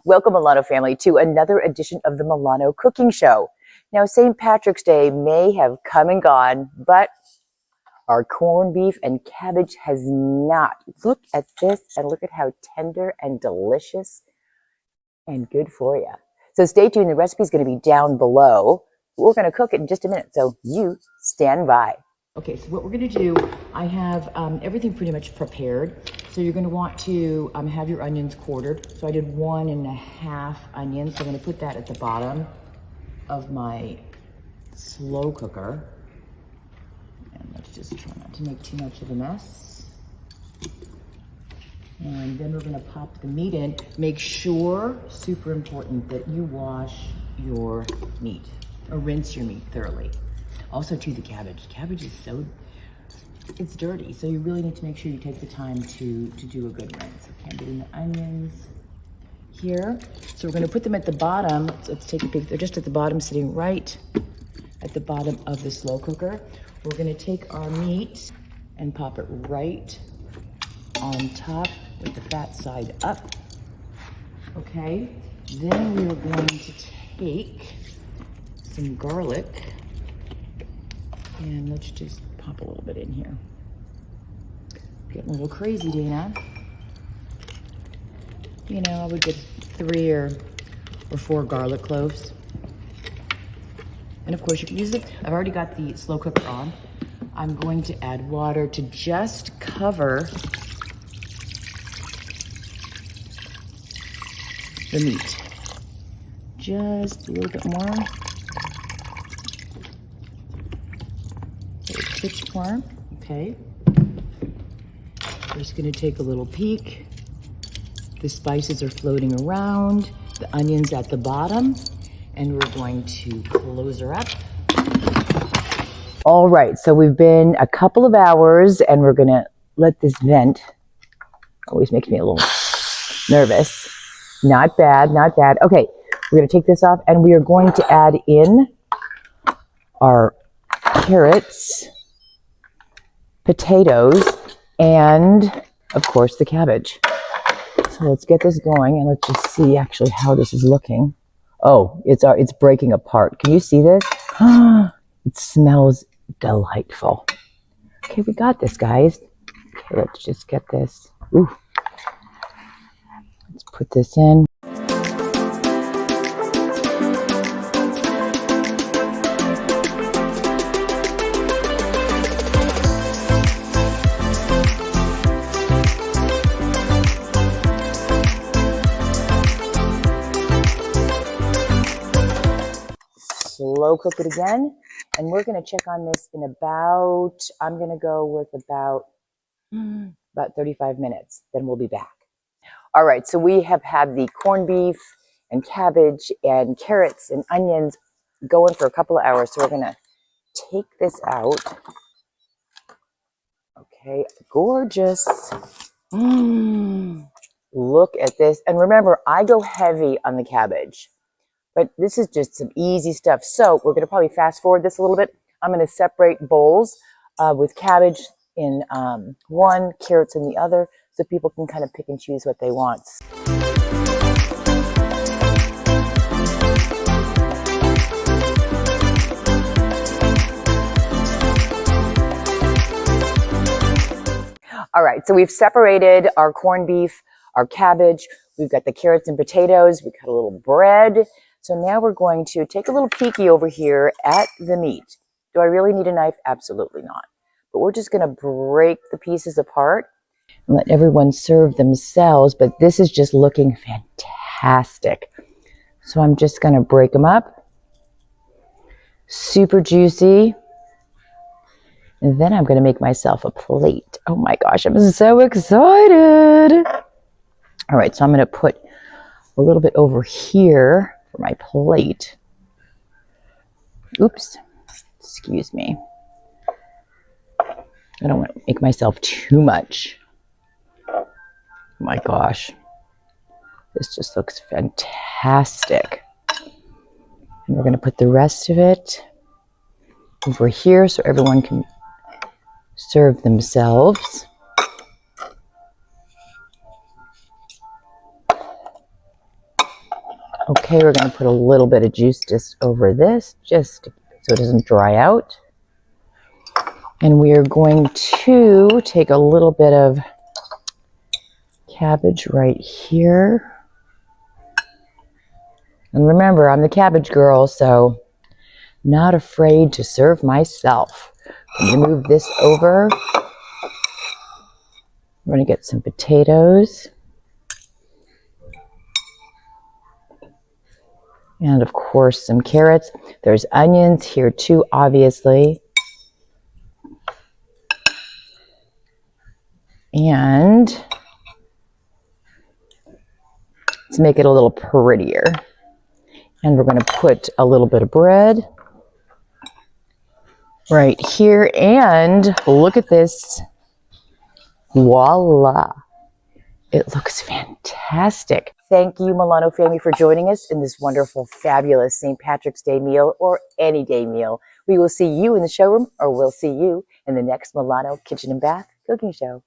Welcome, Milano family, to another edition of the Milano Cooking Show. Now, St. Patrick's Day may have come and gone, but our corned beef and cabbage has not. Look at this and look at how tender and delicious and good for you. So stay tuned. The recipe is going to be down below. We're going to cook it in just a minute, so you stand by. Okay, so what we're going to do, I have everything pretty much prepared. So you're going to want to have your onions quartered. So I did 1.5 onions. So I'm going to put that at the bottom of my slow cooker. And let's just try not to make too much of a mess. And then we're going to pop the meat in. Make sure, super important, that you wash your meat or rinse your meat thoroughly. Also to the cabbage. Cabbage is it's dirty, so you really need to make sure you take the time to do a good rinse. Okay, I'm getting the onions here. So we're gonna put them at the bottom. Let's take a peek. They're just at the bottom, sitting right at the bottom of the slow cooker. We're gonna take our meat and pop it right on top with the fat side up. Okay, then we are going to take some garlic. And let's just pop a little bit in here. Getting a little crazy, Dana. You know, I would get 3 or 4 garlic cloves. And of course you can use it. I've already got the slow cooker on. I'm going to add water to just cover the meat. Just a little bit more. Pitch more. Okay. We're just going to take a little peek. The spices are floating around. The onion's at the bottom. And we're going to close her up. All right. So we've been a couple of hours and we're going to let this vent. Always makes me a little nervous. Not bad. Not bad. Okay. We're going to take this off and we are going to add in our carrots, potatoes, and of course the cabbage. So let's get this going and let's just see actually how this is looking. Oh, it's breaking apart. Can you see this? It smells delightful. Okay, we got this, guys. Okay, let's just get this. Ooh. Let's put this in. Slow cook it again, and we're going to check on this in about, I'm going to go with about 35 minutes, then we'll be back. All right, so we have had the corned beef and cabbage and carrots and onions going for a couple of hours, so we're going to take this out. Okay, gorgeous. Look at this, and remember, I go heavy on the cabbage. But this is just some easy stuff. So we're going to probably fast forward this a little bit. I'm going to separate bowls with cabbage in one, carrots in the other, so people can kind of pick and choose what they want. All right, so we've separated our corned beef, our cabbage. We've got the carrots and potatoes. We've got a little bread. So now we're going to take a little peeky over here at the meat. Do I really need a knife? Absolutely not. But we're just going to break the pieces apart and let everyone serve themselves. But this is just looking fantastic. So I'm just going to break them up. Super juicy. And then I'm going to make myself a plate. Oh my gosh, I'm so excited. All right, so I'm going to put a little bit over here for my plate. Oops, excuse me. I don't want to make myself too much. Oh my gosh, this just looks fantastic. And we're going to put the rest of it over here so everyone can serve themselves. Okay, we're going to put a little bit of juice just over this, just so it doesn't dry out. And we are going to take a little bit of cabbage right here. And remember, I'm the cabbage girl, so not afraid to serve myself. I'm going to move this over. I'm going to get some potatoes. And of course, some carrots. There's onions here too, obviously. And let's make it a little prettier. And we're going to put a little bit of bread right here. And look at this. Voila. It looks fantastic. Thank you, Milano family, for joining us in this wonderful, fabulous St. Patrick's Day meal or any day meal. We will see you in the showroom, or we'll see you in the next Milano Kitchen and Bath cooking show.